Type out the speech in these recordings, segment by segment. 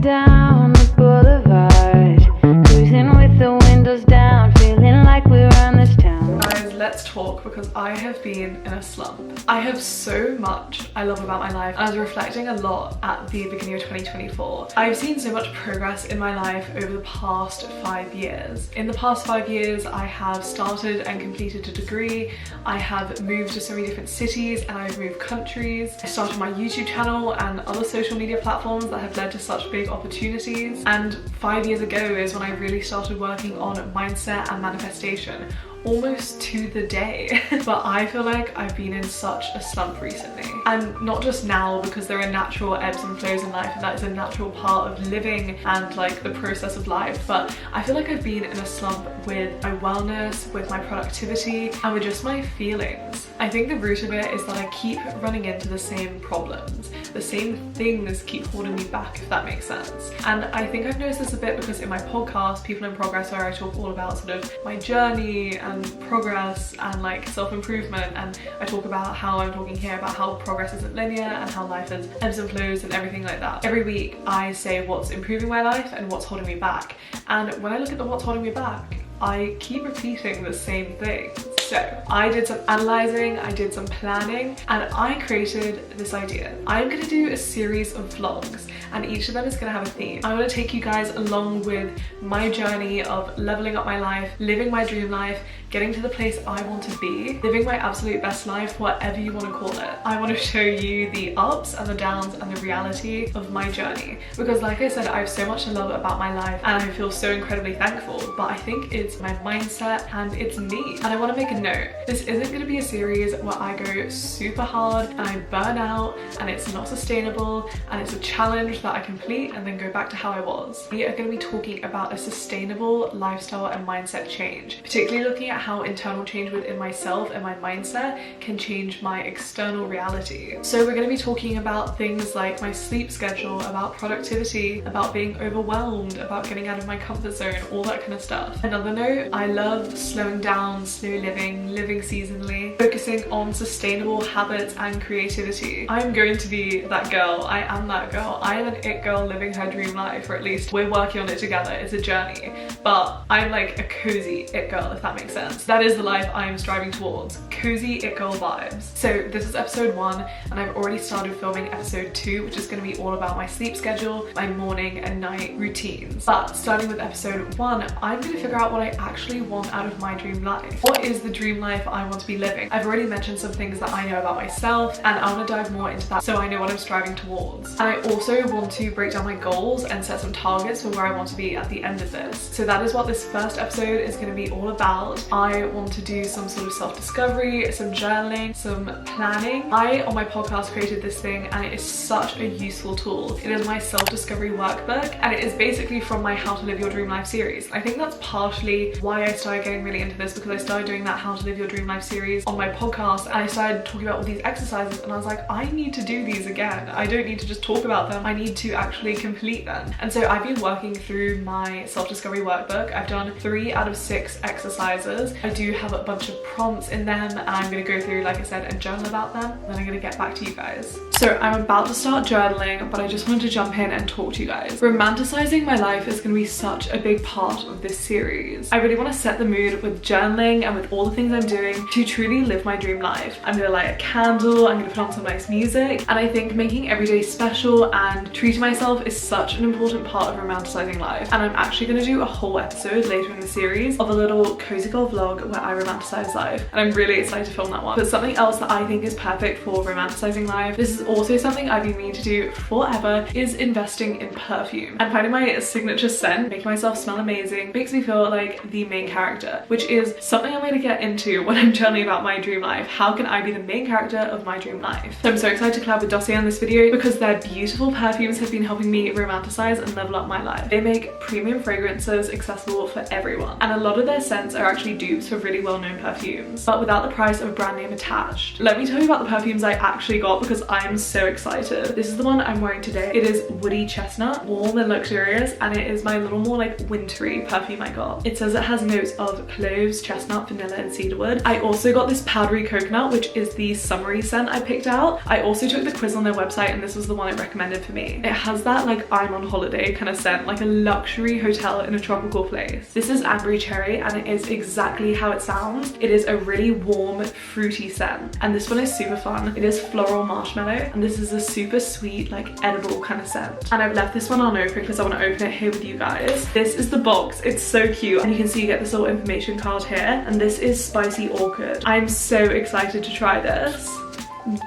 down the boulevard, cruising with the windows down, feeling like we run this town. Guys, let's talk because I have been in a slump. I have so much I love about my life. I was reflecting a lot at the beginning of 2024. I've seen so much progress in my life over the past 5 years. In the past 5 years, I have started and completed a degree. I have moved to so many different cities and I've moved countries. I started my YouTube channel and other social media platforms that have led to such big opportunities. And 5 years ago is when I really started working on mindset and manifestation, almost to the day. But I feel like I've been in such a slump recently, and not just now, because there are natural ebbs and flows in life and that is a natural part of living and like the process of life, but I feel like I've been in a slump with my wellness, with my productivity, and with just my feelings. I think the root of it is that I keep running into the same problems. The same things keep holding me back, if that makes sense. And I think I've noticed this a bit because in my podcast, People in Progress, where I talk all about sort of my journey and progress and like self-improvement, and I talk about how I'm talking here about how progress isn't linear and how life has ebbs and flows and everything like that. Every week I say what's improving my life and what's holding me back. And when I look at the what's holding me back, I keep repeating the same thing. So I did some analyzing, I did some planning, and I created this idea. I'm gonna do a series of vlogs and each of them is gonna have a theme. I wanna take you guys along with my journey of leveling up my life, living my dream life, getting to the place I want to be, living my absolute best life, whatever you wanna call it. I wanna show you the ups and the downs and the reality of my journey. Because like I said, I have so much to love about my life and I feel so incredibly thankful, but I think it's my mindset and it's me. And I wanna make a note. This isn't gonna be a series where I go super hard and I burn out and it's not sustainable and it's a challenge that I complete and then go back to how I was. We are gonna be talking about a sustainable lifestyle and mindset change, particularly looking at how internal change within myself and my mindset can change my external reality. So we're going to be talking about things like my sleep schedule, about productivity, about being overwhelmed, about getting out of my comfort zone, all that kind of stuff. Another note, I love slowing down, slow living, living seasonally, focusing on sustainable habits and creativity. I'm going to be that girl. I am that girl. I am an it girl living her dream life, or at least we're working on it together. It's a journey, but I'm like a cozy it girl, if that makes sense. That is the life I am striving towards. Cozy it girl vibes. So this is episode 1 and I've already started filming episode 2, which is going to be all about my sleep schedule, my morning and night routines. But starting with episode 1, I'm going to figure out what I actually want out of my dream life. What is the dream life I want to be living? I've already mentioned some things that I know about myself and I want to dive more into that so I know what I'm striving towards. And I also want to break down my goals and set some targets for where I want to be at the end of this. So that is what this first episode is going to be all about. I want to do some sort of self-discovery, some journaling, some planning. I, on my podcast, created this thing and it is such a useful tool. It is my self-discovery workbook and it is basically from my How to Live Your Dream Life series. I think that's partially why I started getting really into this, because I started doing that How to Live Your Dream Life series on my podcast and I started talking about all these exercises and I was like, I need to do these again. I don't need to just talk about them, I need to actually complete them. And so I've been working through my self-discovery workbook. I've done 3 out of 6 exercises. I do have a bunch of prompts in them and I'm going to go through, like I said, and journal about them, and then I'm going to get back to you guys. So I'm about to start journaling, but I just wanted to jump in and talk to you guys. Romanticizing my life is going to be such a big part of this series. I really want to set the mood with journaling and with all the things I'm doing to truly live my dream life. I'm going to light a candle, I'm going to put on some nice music, and I think making every day special and treating myself is such an important part of romanticizing life. And I'm actually going to do a whole episode later in the series of a little cozy girl vlog where I romanticize life, and I'm really excited to film that one. But something else that I think is perfect for romanticizing life, this is also something I've been meaning to do forever, is investing in perfume. And finding my signature scent, making myself smell amazing, makes me feel like the main character, which is something I'm going to get into when I'm journaling about my dream life. How can I be the main character of my dream life? So I'm so excited to collab with Dossier on this video because their beautiful perfumes have been helping me romanticize and level up my life. They make premium fragrances accessible for everyone, and a lot of their scents are actually dupes for really well-known perfumes, but without the price of a brand name attached. Let me tell you about the perfumes I actually got because I am so excited. This is the one I'm wearing today. It is Woody Chestnut, warm and luxurious, and it is my little more like wintry perfume I got. It says it has notes of cloves, chestnut, vanilla, and scented cedarwood. I also got this powdery coconut, which is the summery scent I picked out. I also took the quiz on their website and this was the one it recommended for me. It has that like I'm on holiday kind of scent, like a luxury hotel in a tropical place. This is ambery cherry and it is exactly how it sounds. It is a really warm, fruity scent. And this one is super fun. It is floral marshmallow and this is a super sweet, like edible kind of scent. And I've left this one unopened because I want to open it here with you guys. This is the box. It's so cute. And you can see you get this little information card here. And this is spicy orchid. I'm so excited to try this.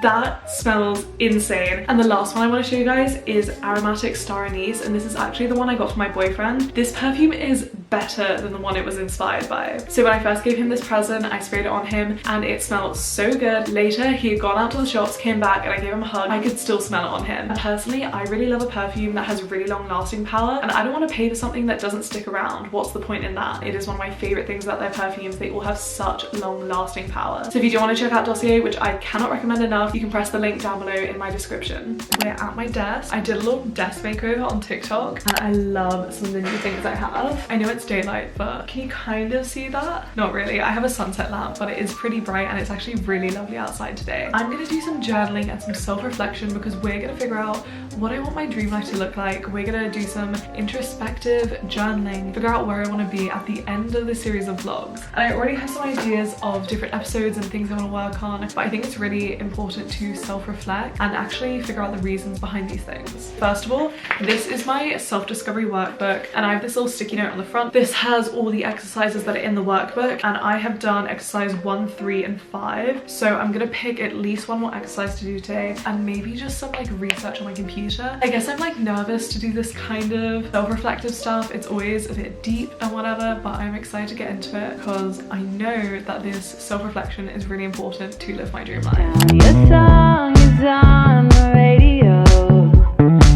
That smells insane. And the last one I want to show you guys is aromatic star anise, and this is actually the one I got for my boyfriend. This perfume is better than the one it was inspired by. So when I first gave him this present, I sprayed it on him and it smelled so good. Later he had gone out to the shops, came back, and I gave him a hug. I could still smell it on him. And personally, I really love a perfume that has really long lasting power, and I don't want to pay for something that doesn't stick around. What's the point in that? It is one of my favorite things about their perfumes. They all have such long lasting power. So if you do want to check out Dossier, which I cannot recommend enough, you can press the link down below in my description. We're at my desk. I did a little desk makeover on TikTok and I love some of the new things I have. I know it's daylight, but can you kind of see that? Not really. I have a sunset lamp, but it is pretty bright and it's actually really lovely outside today. I'm gonna do some journaling and some self-reflection because we're gonna figure out what I want my dream life to look like. We're gonna do some introspective journaling, figure out where I want to be at the end of the series of vlogs. And I already have some ideas of different episodes and things I want to work on, but I think it's really important to self-reflect and actually figure out the reasons behind these things. First of all, this is my self-discovery workbook and I have this little sticky note on the front. This has all the exercises that are in the workbook and I have done exercise 1, 3 and 5. So I'm gonna pick at least one more exercise to do today and maybe just some like research on my computer. I guess I'm like nervous to do this kind of self-reflective stuff. It's always a bit deep and whatever, but I'm excited to get into it because I know that this self-reflection is really important to live my dream life. Your song is on the radio,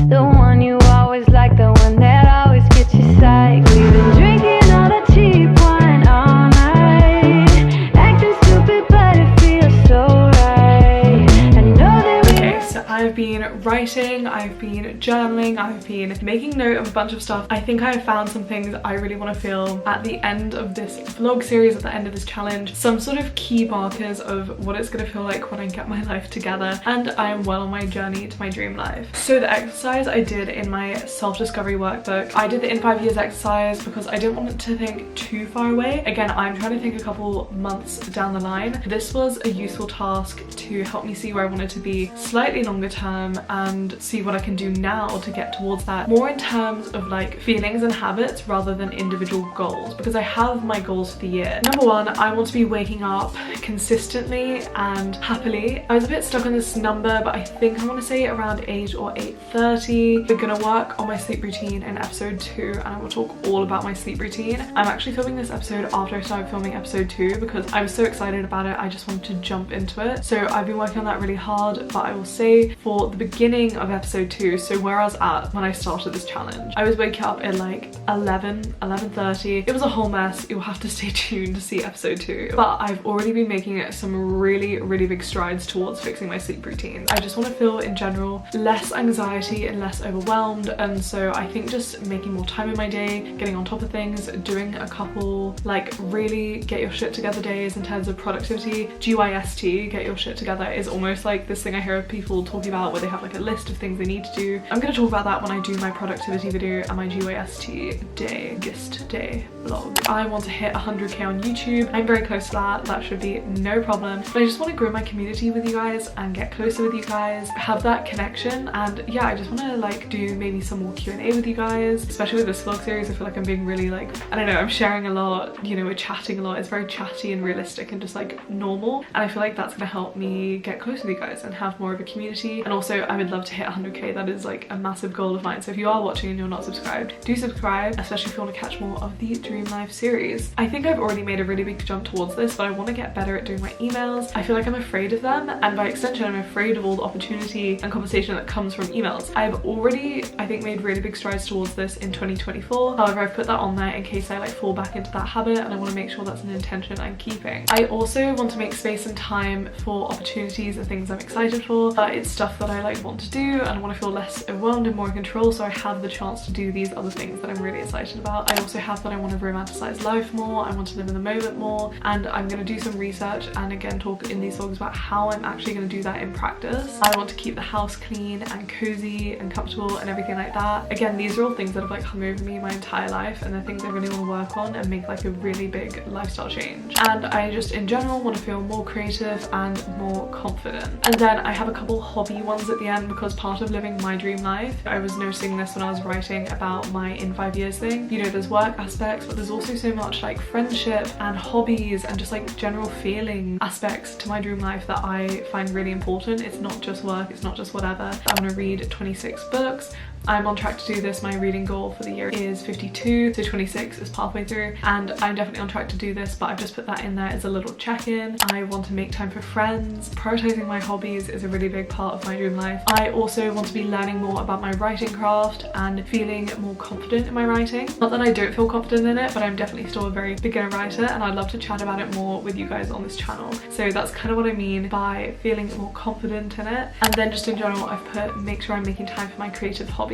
the one you always like, the one that always gets you psyched. We've been drinking all the cheap wine all night, acting stupid but it feels so right. I know that we So I've been writing, I've been journaling, I've been making note of a bunch of stuff. I think I have found some things I really want to film at the end of this vlog series, at the end of this challenge. Some sort of key markers of what it's going to feel like when I get my life together and I am well on my journey to my dream life. So the exercise I did in my self-discovery workbook, I did the in 5 years exercise because I didn't want it to think too far away. Again, I'm trying to think a couple months down the line. This was a useful task to help me see where I wanted to be slightly longer term and see what I can do now to get towards that, more in terms of like feelings and habits rather than individual goals, because I have my goals for the year. Number one, I want to be waking up consistently and happily. I was a bit stuck on this number, but I think I want to say around 8 or 8:30. We're gonna work on my sleep routine in episode 2 and I will talk all about my sleep routine. I'm actually filming this episode after I started filming episode 2 because I was so excited about it. I just wanted to jump into it. So I've been working on that really hard, but I will say for the beginning of episode 2, so where I was at when I started this challenge, I was waking up at like 11:30. It was a whole mess. You'll have to stay tuned to see episode 2, but I've already been making some really big strides towards fixing my sleep routine. I just want to feel in general less anxiety and less overwhelmed, and so I think just making more time in my day, getting on top of things, doing a couple like really get your shit together days in terms of productivity. GYST, get your shit together, is almost like this thing I hear of people talking about where they have like a list of things they need to do. I'm going to talk about that when I do my productivity video and my GYST day, GIST day vlog. I want to hit 100k on YouTube. I'm very close to that. That should be no problem. But I just want to grow my community with you guys and get closer with you guys, have that connection, and yeah, I just want to like do maybe some more Q&A with you guys, especially with this vlog series. I feel like I'm being really like, I don't know, I'm sharing a lot, you know, we're chatting a lot. It's very chatty and realistic and just like normal, and I feel like that's going to help me get close with you guys and have more of a community. And also I would love to hit 100k. That is like a massive goal of mine. So if you are watching and you're not subscribed, do subscribe, especially if you want to catch more of the Dream Life series. I think I've already made a really big jump towards this, but I want to get better at doing my emails. I feel like I'm afraid of them, and by extension I'm afraid of all the opportunity and conversation that comes from emails. I've already, I think, made really big strides towards this in 2024. However, I've put that on there in case I like fall back into that habit, and I want to make sure that's an intention I'm keeping. I also want to make space and time for opportunities and things I'm excited for, but it's stuff that I like want to do and I want to feel less less overwhelmed and more in control, so I have the chance to do these other things that I'm really excited about. I also have that I want to romanticize life more, I want to live in the moment more, and I'm going to do some research and again talk in these vlogs about how I'm actually going to do that in practice. I want to keep the house clean and cozy and comfortable and everything like that. Again, these are all things that have like hung over me my entire life, and they're things I really want to work on and make like a really big lifestyle change. And I just in general want to feel more creative and more confident. And then I have a couple hobby ones at the end, because part of living my dream life, I was noticing this when I was writing about my in 5 years thing, you know, there's work aspects, but there's also so much like friendship and hobbies and just like general feeling aspects to my dream life that I find really important. It's not just work, it's not just whatever. I want to read 26 books. I'm on track to do this. My reading goal for the year is 52, so 26 is halfway through, and I'm definitely on track to do this, but I've just put that in there as a little check-in. I want to make time for friends. Prioritizing my hobbies is a really big part of my dream life. I also want to be learning more about my writing craft and feeling more confident in my writing. Not that I don't feel confident in it, but I'm definitely still a very beginner writer, and I'd love to chat about it more with you guys on this channel. So that's kind of what I mean by feeling more confident in it. And then just in general, I've put make sure I'm making time for my creative hobbies.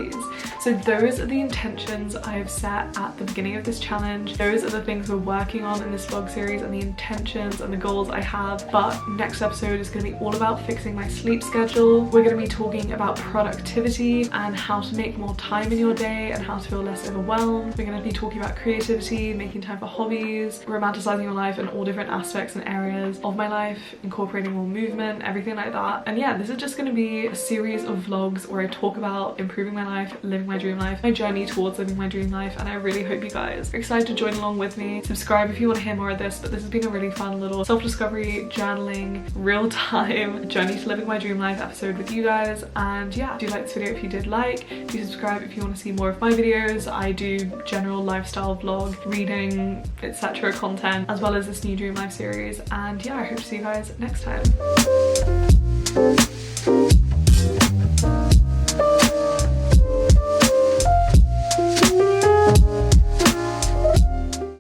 So those are the intentions I have set at the beginning of this challenge. Those are the things we're working on in this vlog series, and the intentions and the goals I have. But next episode is going to be all about fixing my sleep schedule. We're going to be talking about productivity and how to make more time in your day and how to feel less overwhelmed. We're going to be talking about creativity, making time for hobbies, romanticizing your life and all different aspects and areas of my life, incorporating more movement, everything like that. And yeah, this is just going to be a series of vlogs where I talk about improving my life, living my dream life, my journey towards living my dream life, and I really hope you guys are excited to join along with me. Subscribe if you want to hear more of this, but this has been a really fun little self-discovery, journaling, real-time journey to living my dream life episode with you guys. And yeah, do like this video if you did like, do subscribe if you want to see more of my videos. I do general lifestyle vlog, reading, etc. content, as well as this new dream life series. And yeah, I hope to see you guys next time.